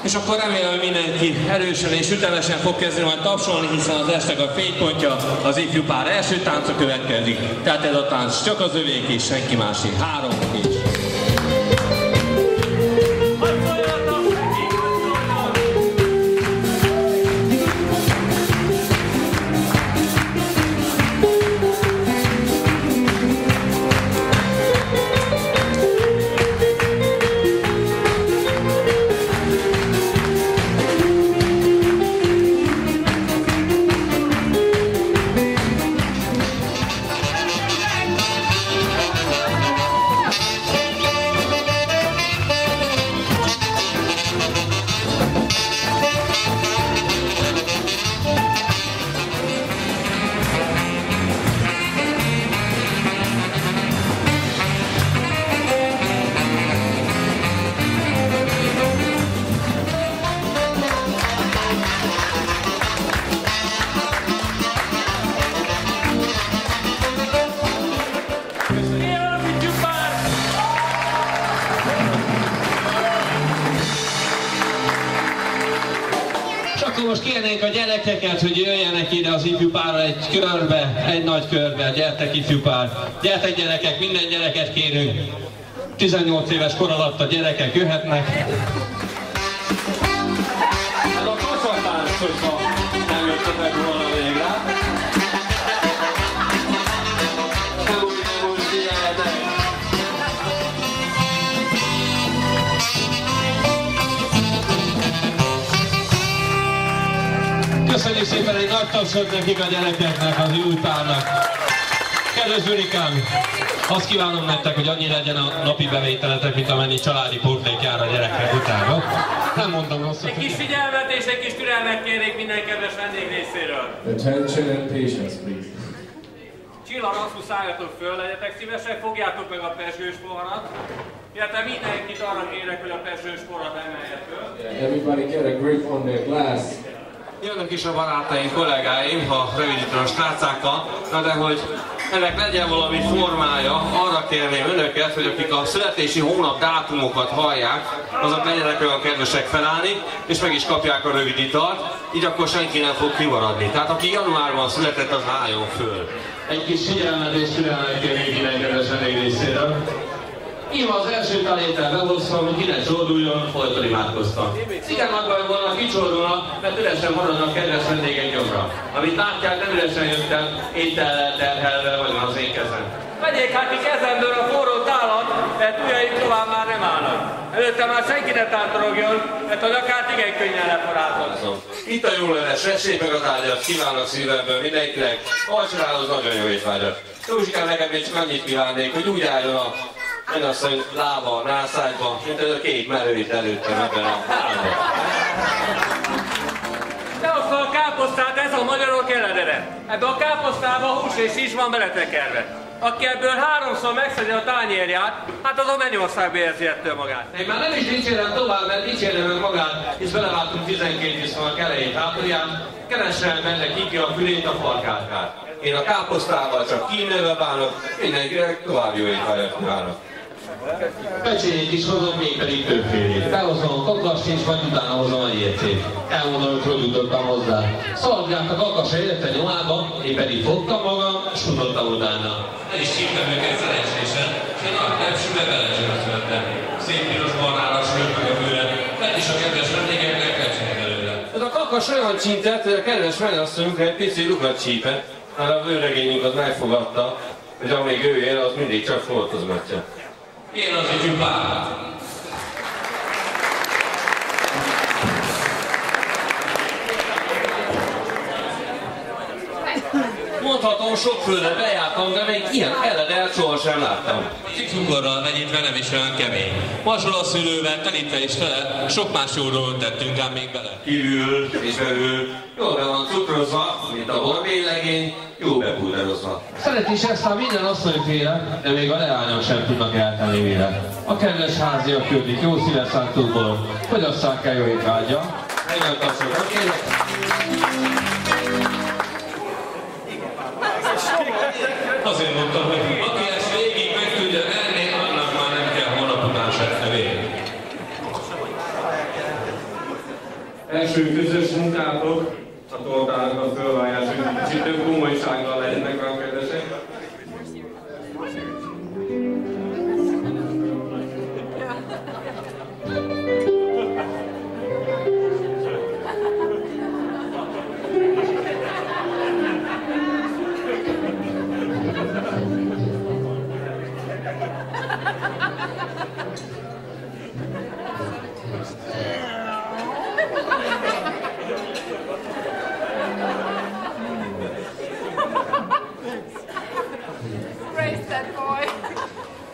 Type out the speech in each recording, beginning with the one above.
És akkor remélem, hogy mindenki erősen és ütemesen fog kezdeni majd tapsolni, hiszen az estek a fénypontja, az ifjú pár első tánca következik. Tehát ez a tánc csak az övék és senki másé. 3 és... Most kérnénk a gyerekeket, hogy jöjjenek ide az ifjú párra egy körbe, egy nagy körbe. Gyertek ifjú pár. Gyertek gyerekek, minden gyereket kérünk. 18 éves kor alatt a gyerekek jöhetnek. Ez a kacatánc, hogyha nem jöttetek volna még rá. Köszönjük szépen, egy nagy tapsot nekik a gyerekeknek, az új párnak. Kedves Zurikám, azt kívánom nektek, hogy annyi legyen a napi bevételetek, mint amennyi családi pótlék jár a gyerekek utána. Nem mondom rosszat. Egy kis figyelmet és egy kis türelmet kérnék minden kedves vendég részéről. Attention and patience, please. Csilla, rasszul szálljatok föl, legyetek szívesek, fogjátok meg a pezsgős poharat. Illetve mindenkit arra kérek, hogy a pezsgős poharat emelje föl. Everybody get a grip on their glass. Jönnek is a barátaim, kollégáim, ha rövidítem a srácákkal, de hogy ennek legyen valami formája, arra kérném önöket, hogy akik a születési hónap dátumokat hallják, azok legyenek olyan kedvesek felállni, és meg is kapják a rövid italt, így akkor senki nem fog kimaradni. Tehát aki januárban született, az álljon föl. Egy kis figyelmet és türelmet kérnék minden kedves vendég részéről. Én az első talétel behoztam, hogy ki ne csorduljon, folyton imádkoztam. Igen, nagy baj volna, kicsordulnak, mert üresen maradnak kedves vendégek gyomra. Amit látják, nem üresen jöttem, étellel terhelve vagy az én kezem. Vegyék hát ki kezemből a forró tálat, mert ujjaim tovább már nem állnak. Előtte már senki ne tántorogjon, mert a nyakát igen könnyen leforázom. Itt a jó leves, vessék meg a tárgyat, kívánok szívemből mindenkinek, alcsorához nagyon jó étvágyat. Józsikám, nekem még csak annyit kívánnék, hogy úgy álljon a menyasszony lába a nászágyba, mint ez a két merőit előttem ebben a házban. Behozta a káposztát, ez a magyarok eledere. Ebbe a káposztába hús és is van beletekerve. Aki ebből 3-szor megszedje a tányérját, hát az a Mennyországba érzi ettől magát. Én már nem is dicsérem tovább, mert dicsérem meg magát, és belevágtunk 12 viszonylag elejét hátulján, keressen benne ki a fülét, a farkátkát. Én a káposztával csak kínőve bánok, mindenkinek további jó étvágyat kívánok. Pecsényét is hozom, még pedig többfélét. Behozom a kakast és majd utána hozom a ércét. Elmondom, hogy hogy jutottam hozzá. Szaladgált a kakasra érte nyomába, én pedig fogtam magam, és futottam utána. El is hívtam őket szerencsésen, és egy nagy tepsibe belezsörözöttem. Szép piros barnáras rög meg a bőre, mert is a kedves vendégeknek lecsék előle. Ez a kakas olyan csintett, hogy a kedves mennyasszonyunkra egy pici lukat csípett, mert a vőregényünk az megfogadta, hogy amíg ő él, az mindig csak foltozgatja. Én az ifjú pár. Mondhatom, sok földre bejártam, de még ilyen eledelt sohasem láttam. Cigorral vegyítve nem is olyan kemény. Mazsola szülővel telítve is tele, sok más jó dolgot tettünk ám még bele. Kívül és belül, jól be van cukrozva, mint a borbélylegény, jó bepúderozva. Szeret is ezt a minden asszonyféle, de még a leányok sem tudnak eltenni vele. A kedves háziak küldik jó szíves szántóból, hogy asszák el jó étvágya. Nagyon tapsot, kérlek. Azért mondtam, hogy aki ezt végig meg tudja enni, annak már nem kell holnap után se evén. első közös munkátok, a tortának a fölvágás, hogy kicsit több komolysággal legyenek a kedvesek.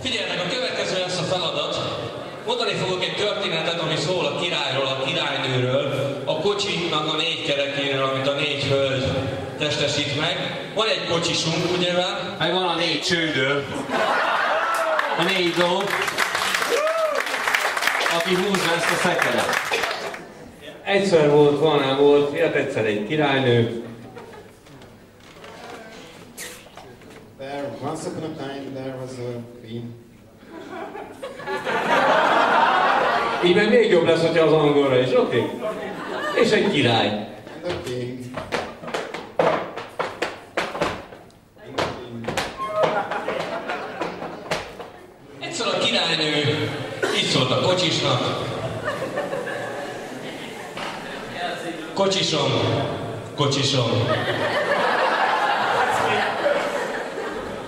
Figyeljetek, a következő lesz a feladat. Mondani fogok egy történetet, ami szól a királyról, a királynőről, a kocsinak a 4 kerekéről, amit a 4 hölgy testesít meg. Van egy kocsisunk, ugye már? Meg van a 4 csődő, a 4 ló, aki húzza ezt a szekeret. Egyszer volt, jött egyszer egy királynő. Once upon a time there was a queen. Így meg még jobb lesz, hogyha az angolra is, oké? És egy király. And the king. Egyszer a királynő így szólt a kocsisnak. Kocsisom, kocsisom.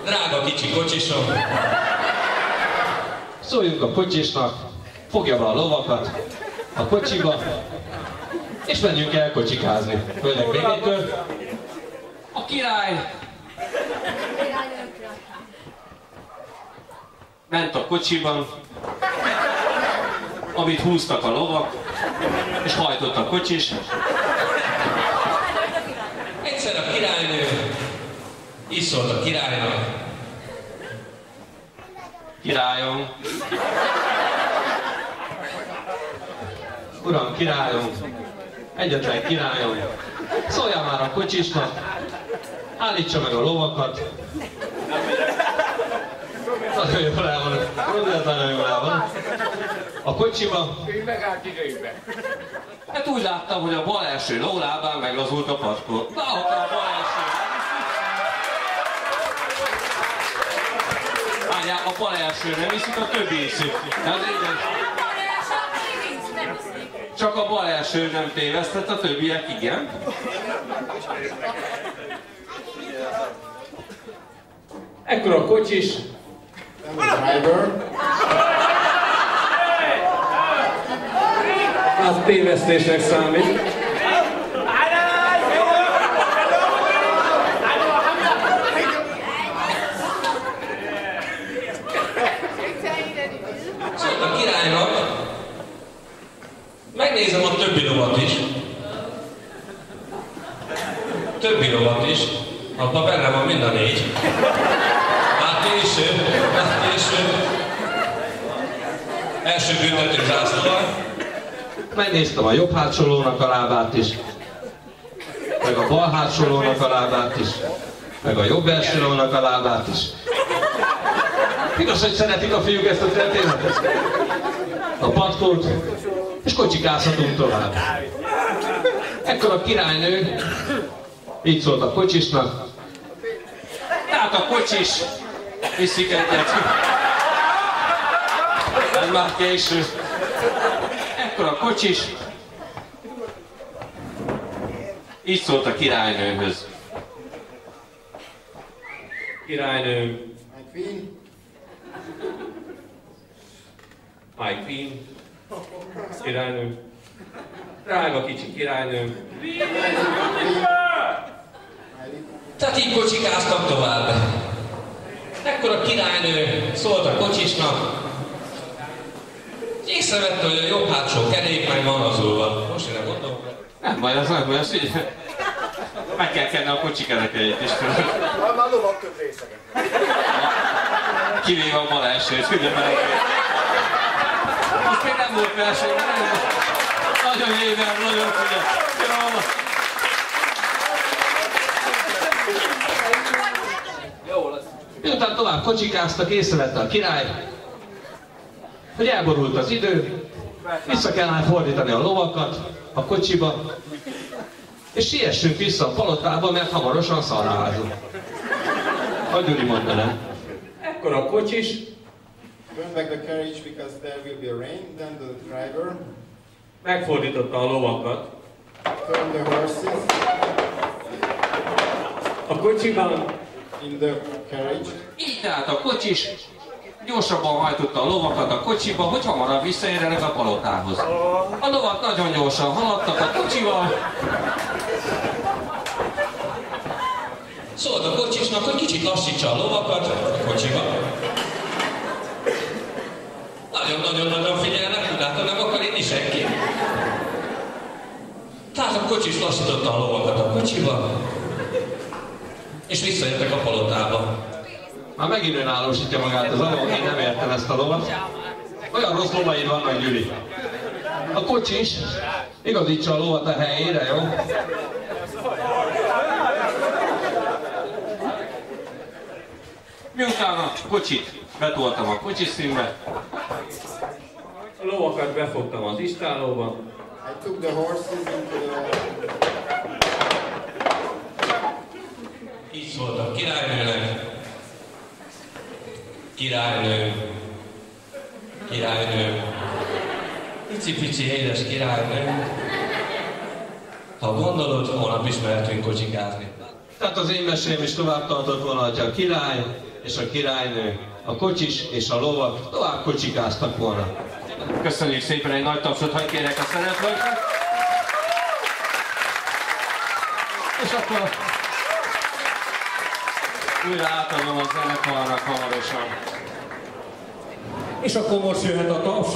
Drága kicsi kocsisom. Szóljunk a kocsisnak, fogja be a lovakat a kocsiba, és menjünk el kocsikázni. Hölgyek, még egy kör. A király ment a kocsiban, amit húztak a lovak, és hajtott a kocsis. Egyszer a királynő így szólt a királynak. Királyom, uram, királyom, egyetlen királyom, szóljál már a kocsisnak, állítsa meg a lovakat. Nagyon jól el van, nagyon jól el van. A kocsiba. Hát úgy láttam, hogy a bal első lólábán meglazult a patkó. Na, ott a bal első. Várjál, a bal első nem iszik, a többi iszik. Csak a bal első nem tévesztett, a többiek igen. Ekkor a kocsis. Az tévesztésnek számít. Szólt a királynak, megnézem a többi lovat is. Többi lovat is. Abban benne van mind a 4. Átkéső. Első büntető zászlóval. Megnéztem a jobb hátsó lónak a lábát is. Meg a bal hátsó lónak a lábát is. Meg a jobb első lónak a lábát is. Igaz, hogy szeretik a fiúk ezt a történetet? A patkót, és kocsikázhatunk tovább. Ekkor a királynő így szólt a kocsisnak. Tehát a kocsis viszik egyet. Ez már késő. Ekkor a kocsis így szólt a királynőhöz. Királynő. My queen. My queen. Királynő. Drága kicsi királynő. Tehát így kocsikáztak tovább. Ekkor a királynő szólt a kocsisnak. Észrevette, hogy a jobb hátsó kerék meg van lazulva. Most én gondolom. Nem baj, az nem baj, az így. Meg kell kenni a kocsikerekeit is. Már lovak több részeket. Kivéve a bal elsőt, ugye meg. Most még nem volt verseny, nagyon éven, nagyon figyel. Miután tovább kocsikáztak, észrevette a király, hogy elborult az idő, vissza kellene fordítani a lovakat, a kocsiba, és siessünk vissza a palotába, mert hamarosan szarrázunk. Hogy Gyuri mondaná? Ekkor a kocsis Turn back the carriage because there will be a rain. Then the driver megfordította a lovakat. turn the horses A kocsiban in the carriage. így tehát a kocsis gyorsabban hajtotta a lovakat a kocsiba, hogy hamarabb visszaérjenek a palotához. A lovak nagyon gyorsan haladtak a kocsival. Szólt a kocsisnak, hogy kicsit lassítsa a lovakat a kocsiba. Nagyon-nagyon figyelnek, úgy látom, nem akar inni senki. Tehát a kocsis lassította a lovakat a kocsiba, és visszajöttek a palotába. Már megint önállósítja magát az alól, én nem értem ezt a lovat. Olyan rossz lovaid vannak, Gyuri. A kocsis igazítsa a lovat a helyére, jó? Miután a kocsit betoltam a kocsiszínbe, a lovakat befogtam az istállóba, I took the horses into the. Így szóltam királynőnek. Királynő. Királynő. Pici-pici édes királynő. Ha gondolod, holnap is mehetünk kocsikázni. Tehát az én mesém is tovább tartott volna, hogy a király és a királynő, a kocsis és a lovak tovább kocsikáztak volna. köszönjük szépen, egy nagy tapsot hagy kérek a szereplőknek. És akkor újra átadom a zenekarnak hamarosan. És akkor most jöhet a taps,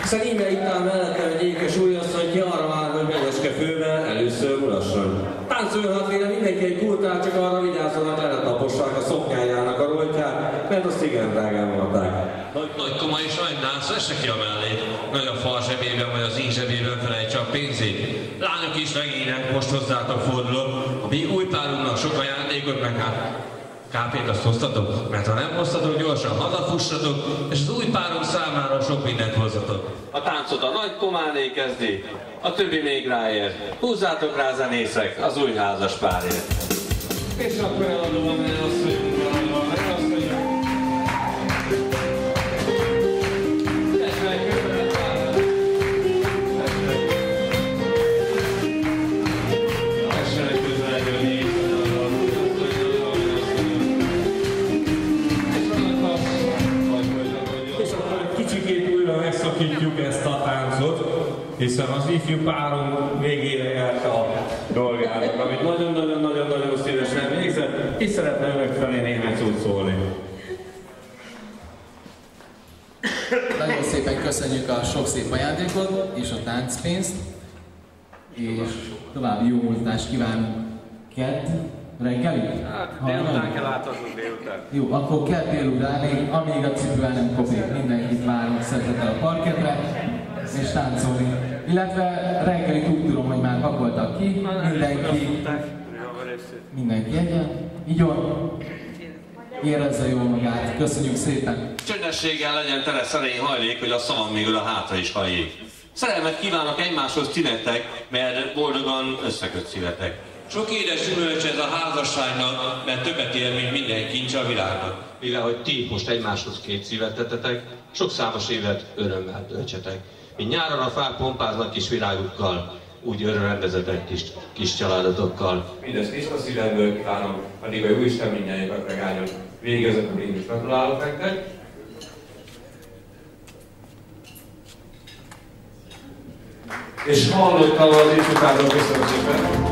Hiszen íme itt áll mellettem egy ékes újasszony, ki arra vár, hogy megeske fővel, először mulasson. Táncolhat véle mindenki egy kultát, csak arra vigyázzon, hogy eletapossák a szoknyájának a rojtját, mert azt igen drágán mondták. Nagy komoly és nagy nász, vesse ki a mellét. Nagy a fal zsebében vagy az íj zsebében felejtse a pénzét. Lányok is megének, most hozzátok fordulok. A mi új párunknak sok ajándékot, meg hát kápét azt hoztatok, mert ha nem hoztatok, gyorsan hazafussatok, és az új párunk számára sok mindent hozzatok. A táncot a nagy kománé kezdi, a többi még ráér. Húzzátok rá zenészek az új házas párért. És akkor eladom a menyasszonyunkban, a menyasszonyunkban. Megszakítjuk ezt a táncot, hiszen az ifjú párom végére érte a dolgának, amit nagyon-nagyon szívesen végzett, és szeretne önök felé néhány szót szólni. Nagyon szépen köszönjük a sok szép ajándékot és a táncpénzt, és további jó mozdást kívánunk. Kedd reggelig? Hát délután kell átadnunk délután. Jó, akkor kedd délutánig, amíg a cipő el nem kopik, mindenkit várunk szeretettel a parketre, és táncolni. Illetve reggeli úgy tudom, hogy már pakoltak ki, mindenki egyen, így van, érezze jól magát, köszönjük szépen! Csöndességgel legyen tele szerény hajlék, hogy a szavam még oda hátra is hajlik. Szerelmet kívánok egymáshoz ti nektek, mert boldogan összeköt szívetek. Sok édes gyümölcs ez a házasságnak, mert többet ér, mint minden kincs a világnak. Mivel, hogy ti most egymáshoz két szívet tettetek, sok számos évet örömmel töltsetek. Mint nyáron a fák pompáznak kis virágukkal, úgy örömrendezetek kis családotokkal. Mindezt tiszta szívemből kívánom, addig a Jóisten mindnyájukat regáljon. Végezetül én is gratulálok nektek. És hallottam az ifjúságról, köszönöm szépen.